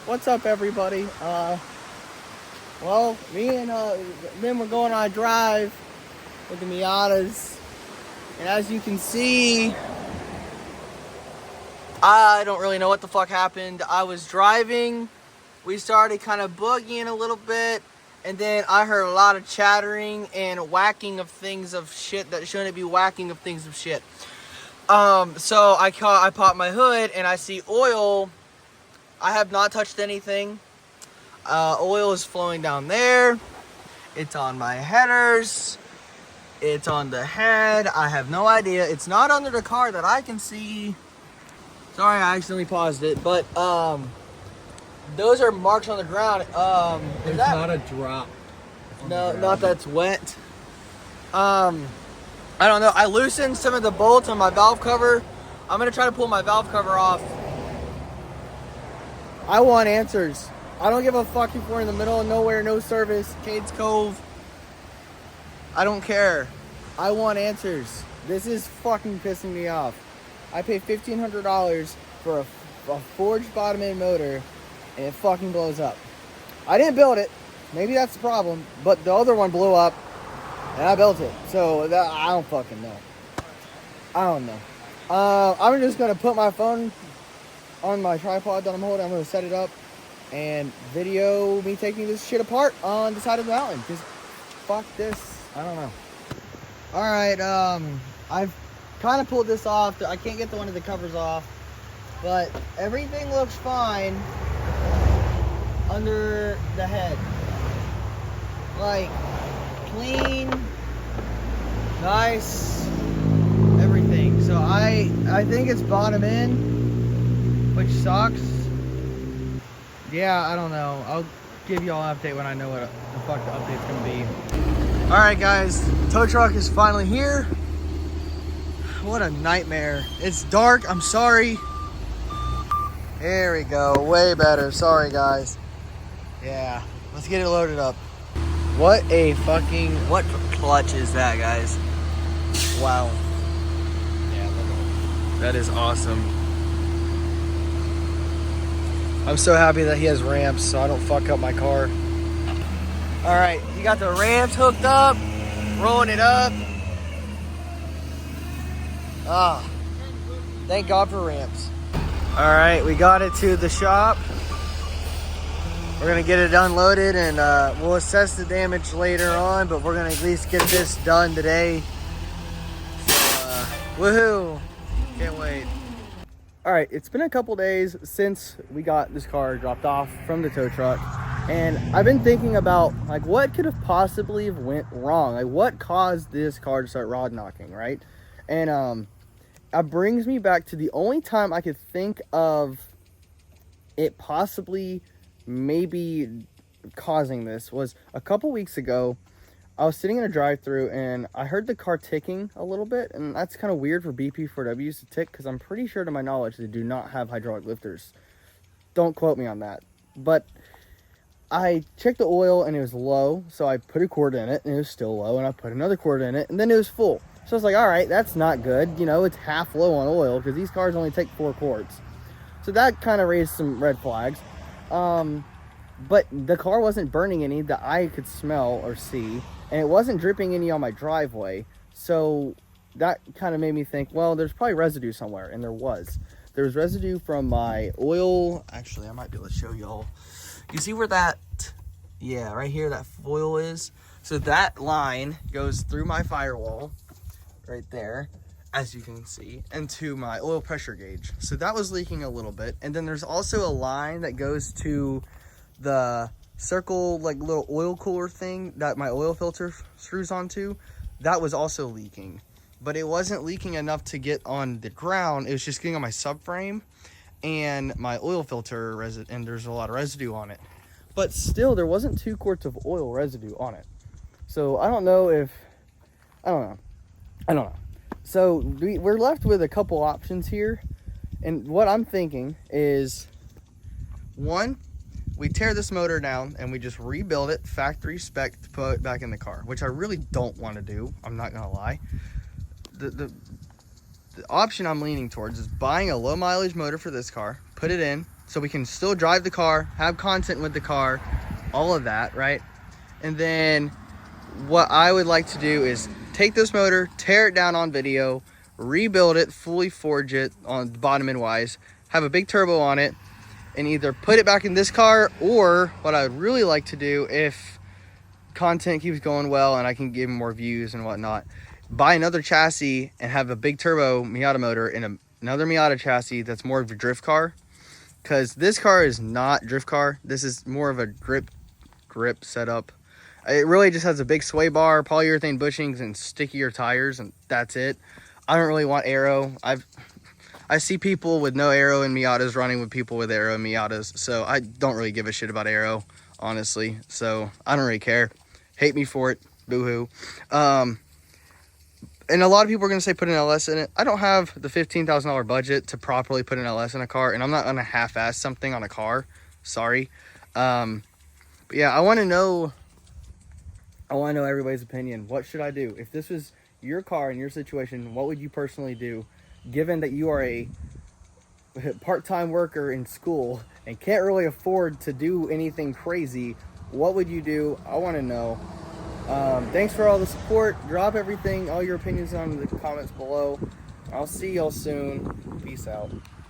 What's up, everybody? Well, me and then we're going on a drive with the Miatas, and as you can see, I don't really know what the fuck happened. I was driving, we started kind of boogieing a little bit, and then I heard a lot of chattering and whacking of things of shit that shouldn't be whacking of things of shit. So I popped my hood and I see oil. I have not touched anything. Oil is flowing down there. It's on my headers. It's on the head. I have no idea. It's not under the car that I can see. Sorry, I accidentally paused it. But those are marks on the ground. There's not a drop. No, not that's wet. I don't know. I loosened some of the bolts on my valve cover. I'm gonna try to pull my valve cover off. I want answers. I don't give a fuck if we're in the middle of nowhere, no service, Cades Cove. I don't care. I want answers. This is fucking pissing me off. I paid $1,500 for a forged bottom end motor, and it fucking blows up. I didn't build it. Maybe that's the problem. But the other one blew up, and I built it. So I don't fucking know. I don't know. I'm just gonna put my phone on my tripod that I'm holding. I'm gonna set it up and video me taking this shit apart on the side of the mountain. Just fuck this. I don't know. Alright, I've kind of pulled this off. I can't get one of the covers off, but everything looks fine under the head. Like, clean, nice, everything. So I think it's bottom in, which sucks. Yeah, I don't know. I'll give y'all an update when I know what the fuck the update's gonna be. Alright guys, tow truck is finally here. What a nightmare. It's dark, I'm sorry. There we go, way better. Sorry guys. Yeah, let's get it loaded up. What clutch is that, guys? Wow. Yeah, that is awesome. I'm so happy that he has ramps so I don't fuck up my car. Alright, you got the ramps hooked up, rolling it up. Ah, thank God for ramps. Alright, we got it to the shop. We're gonna get it unloaded and we'll assess the damage later on, but we're gonna at least get this done today. So, woohoo! Can't wait. Alright, it's been a couple days since we got this car dropped off from the tow truck, and I've been thinking about like what could have possibly went wrong, like what caused this car to start rod knocking, right? And it brings me back to the only time I could think of it possibly maybe causing this was a couple weeks ago. I was sitting in a drive-thru and I heard the car ticking a little bit, and that's kind of weird for BP4Ws to tick because I'm pretty sure to my knowledge they do not have hydraulic lifters. Don't quote me on that. But I checked the oil and it was low, so I put a quart in it and it was still low, and I put another quart in it and then it was full. So I was like, all right, that's not good. You know, it's half low on oil because these cars only take 4 quarts. So that kind of raised some red flags. But the car wasn't burning any that I could smell or see, and it wasn't dripping any on my driveway. So that kind of made me think, well, there's probably residue somewhere, and there was. There was residue from my oil. Actually, I might be able to show y'all. You see where that, yeah, right here, that foil is? So that line goes through my firewall right there, as you can see, into my oil pressure gauge. So that was leaking a little bit. And then there's also a line that goes to the circle, like little oil cooler thing that my oil filter screws onto. That was also leaking, but it wasn't leaking enough to get on the ground. It was just getting on my subframe and my oil filter and there's a lot of residue on it. But still, there wasn't 2 quarts of oil residue on it. So I don't know. So we're left with a couple options here, and what I'm thinking is, one, we tear this motor down and we just rebuild it factory spec to put it back in the car, which I really don't want to do. I'm not gonna lie. The option I'm leaning towards is buying a low mileage motor for this car, put it in, so we can still drive the car, have content with the car, all of that, right? And then what I would like to do is take this motor, tear it down on video, rebuild it, fully forge it on bottom end wise, have a big turbo on it, and either put it back in this car, or what I would really like to do if content keeps going well and I can give more views and whatnot, buy another chassis and have a big turbo Miata motor in another Miata chassis that's more of a drift car, because this car is not drift car. This is more of a grip setup. It really just has a big sway bar, polyurethane bushings, and stickier tires, and that's it. I don't really want aero. I see people with no aero in Miatas running with people with aero in Miatas, so I don't really give a shit about aero, honestly. So I don't really care. Hate me for it, boo-hoo. And a lot of people are going to say put an LS in it. I don't have the $15,000 budget to properly put an LS in a car, and I'm not going to half-ass something on a car. Sorry. But yeah, I want to know everybody's opinion. What should I do? If this was your car in your situation, what would you personally do? Given that you are a part-time worker in school and can't really afford to do anything crazy, what would you do? I want to know. Thanks for all the support. Drop everything, all your opinions on the comments below. I'll see y'all soon. Peace out.